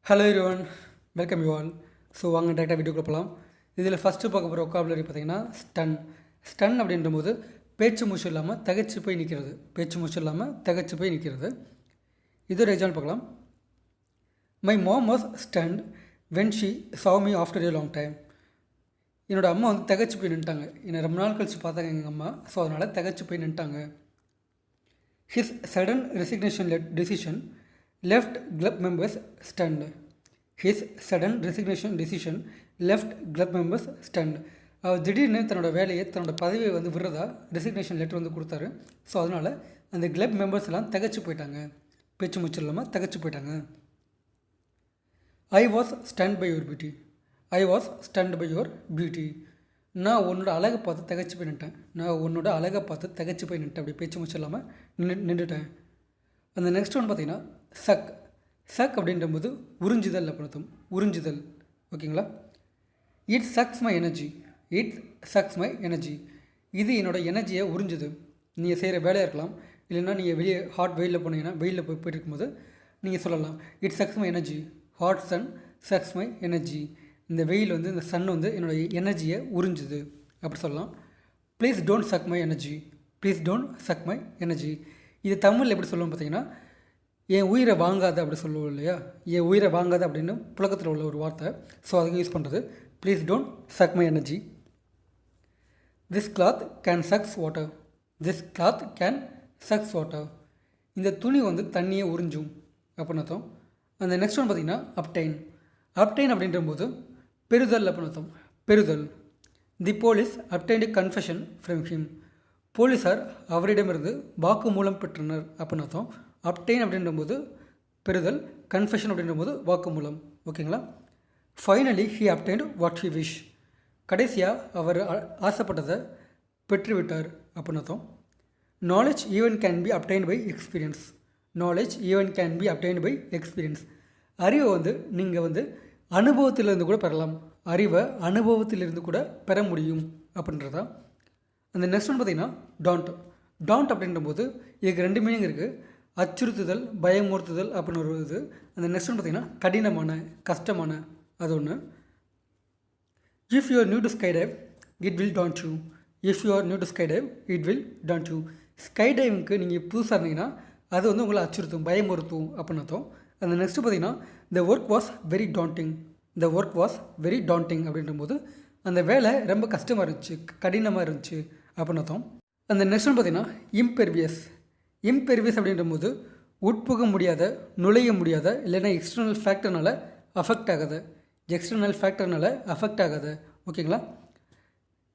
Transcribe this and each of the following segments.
Hello everyone, welcome you all. So வாங்க டேரெக்டாக வீடியோக்குள்ள போகலாம். இதில் ஃபஸ்ட்டு பார்க்க போகிற ஒக்காபுலரி பார்த்தீங்கன்னா ஸ்டன் அப்படின்ற போது பேச்சு மூச்சு இல்லாமல் தகைச்சு போய் நிற்கிறது. இது ஒரு எக்ஸாம்பிள் பார்க்கலாம். My mom was stunned when she saw me after a long time. என்னோடய அம்மா வந்து தகைச்சு போய் நின்ட்டாங்க. என்னை ரொம்ப நாள் கழிச்சு பார்த்தாங்க எங்கள் அம்மா. ஸோ அதனால் தகைச்சு போய் நின்ட்டாங்க. His sudden resignation decision left club members stunned. His sudden resignation decision left club members stunned. அவர் திடீர்னு தன்னோட வேலையை தன்னோட பதவியை வந்து விடுறதா ரெசிக்னேஷன் லெட்டர் வந்து கொடுத்தாரு. ஸோ அதனால் அந்த கிளப் மெம்பர்ஸ் எல்லாம் தகச்சு போயிட்டாங்க. பேச்சு மூச்சு இல்லாமல் தகச்சு போயிட்டாங்க. I was stunned by your beauty. நான் உன்னோட அழகை பார்த்து தகச்சு போய் நின்ட்டேன். அப்படி பேச்சு மூச்சு இல்லாமல் நின்றுட்டேன். அந்த நெக்ஸ்ட் ஒன்று பார்த்தீங்கன்னா சக் அப்படின்றபோது உறிஞ்சுதல் அப்படின்னு உறிஞ்சுதல். ஓகேங்களா? It sucks my energy. இது என்னோடய எனர்ஜியை உறிஞ்சுது. நீங்கள் செய்கிற வேலையாக இருக்கலாம், இல்லைன்னா நீங்கள் வெளியே வெயிலில் போனீங்கன்னா வெயிலில் போயிட்டு இருக்கும்போது நீங்கள் சொல்லலாம் it sucks my energy. Hot sun sucks my energy. இந்த வெயில் வந்து இந்த சன் வந்து என்னோடய எனர்ஜியை உறிஞ்சுது அப்படி சொல்லலாம். Please don't chuck my energy. இது தமிழில் எப்படி சொல்லுவோம் பார்த்தீங்கன்னா, என் உயிரை வாங்காத அப்படி சொல்லுவோம் இல்லையா? என் உயிரை வாங்காத அப்படின்னு புழக்கத்தில் உள்ள ஒரு வார்த்தை. ஸோ அதுக்கு யூஸ் பண்ணுறது please don't chuck my energy. This cloth can sucks water. இந்த துணி வந்து தண்ணியை உறிஞ்சும் அப்படின்னு அர்த்தம். அந்த நெக்ஸ்ட் ஒன்று பார்த்திங்கன்னா அப்டைன் அப்படின்ற போது பெறுதல் அப்படின்னு அர்த்தம். The police obtained confession from him. போலீஸார் அவரிடமிருந்து வாக்குமூலம் பெற்றனர் அப்படின்னு அர்த்தம். அப்டைன் அப்படின்ற போது பெறுதல், கன்ஃபெஷன் அப்படின்ற போது வாக்குமூலம். ஓகேங்களா? Finally he obtained what he wish. கடைசியாக அவர் ஆசைப்பட்டதை பெற்றுவிட்டார் அப்படின்னு அர்த்தம். Knowledge even can be obtained by experience. அறிவை வந்து நீங்கள் வந்து அனுபவத்திலிருந்து கூட பெறலாம். அறிவை அனுபவத்திலிருந்து கூட பெற முடியும் அப்படின்றதா. அந்த நெக்ஸ்ட் ஒன்று பார்த்திங்கன்னா டாண்ட் அப்படின்ற போது இதுக்கு 2 மீனிங் இருக்குது. அச்சுறுத்துதல், பயமுறுத்துதல் அப்படின்னு ஒரு இது. அந்த நெக்ஸ்ட் ஒன்று பார்த்திங்கன்னா கடினமான, கஷ்டமான அது ஒன்று. If you are new to skydive it will daunt you. ஸ்கைடைவிங்க்கு நீங்கள் புதுசாக இருந்தீங்கன்னா அது வந்து உங்களை அச்சுறுத்தும், பயமுறுத்தும் அப்படின்னு அர்த்தம். அந்த நெக்ஸ்ட்டு பார்த்திங்கன்னா the work was very taunting அப்படின்ற போது அந்த வேலை ரொம்ப கஷ்டமாக இருந்துச்சு, கடினமாக இருந்துச்சு அப்படின்னு அர்த்தம். அந்த நெக்ஸ்ட் ஒன்று பார்த்திங்கன்னா இம்பெர்வியஸ் அப்படின்ற போது உட்புக முடியாத, நுழைய முடியாத, இல்லைன்னா எக்ஸ்டர்னல் ஃபேக்டர்னால் அஃபெக்ட் ஆகாத. ஓகேங்களா?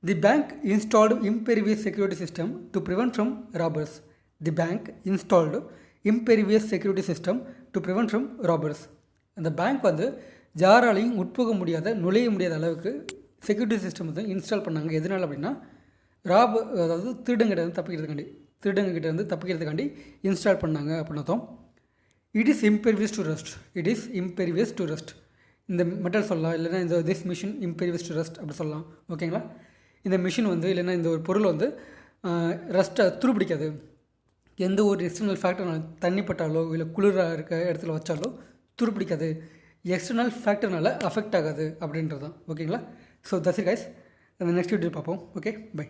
The bank installed impervious security system to prevent from robbers. அந்த பேங்க் வந்து யாராலையும் உட்புக முடியாத, நுழைய முடியாத அளவுக்கு செக்யூரிட்டி சிஸ்டம் வந்து இன்ஸ்டால் பண்ணாங்க. எதனால் அப்படின்னா அதாவது திருடங்கிட்ட இருந்து தப்பிக்கிறதுக்காண்டி இன்ஸ்டால் பண்ணாங்க அப்படின்னு அர்த்தம். It is impervious to rust. இந்த மெட்டல் சொல்லலாம், இல்லைன்னா இந்த this machine impervious to rust அப்படி சொல்லலாம். ஓகேங்களா? இந்த மிஷின் வந்து இல்லைன்னா இந்த ஒரு பொருள் வந்து ரஸ்ட்டை துருப்பிடிக்காது. எந்த ஒரு எக்ஸ்டர்னல் ஃபேக்டர்னால தண்ணி பட்டாலோ இல்லை குளிராக இருக்க இடத்துல வச்சாலோ துருப்பிடிக்காது. எக்ஸ்டர்னல் ஃபேக்டர்னால் அஃபெக்ட் ஆகாது அப்படின்றது தான். ஓகேங்களா? So that's it guys. அந்த நெக்ஸ்ட் வீடியோ பார்ப்போம். Okay, by.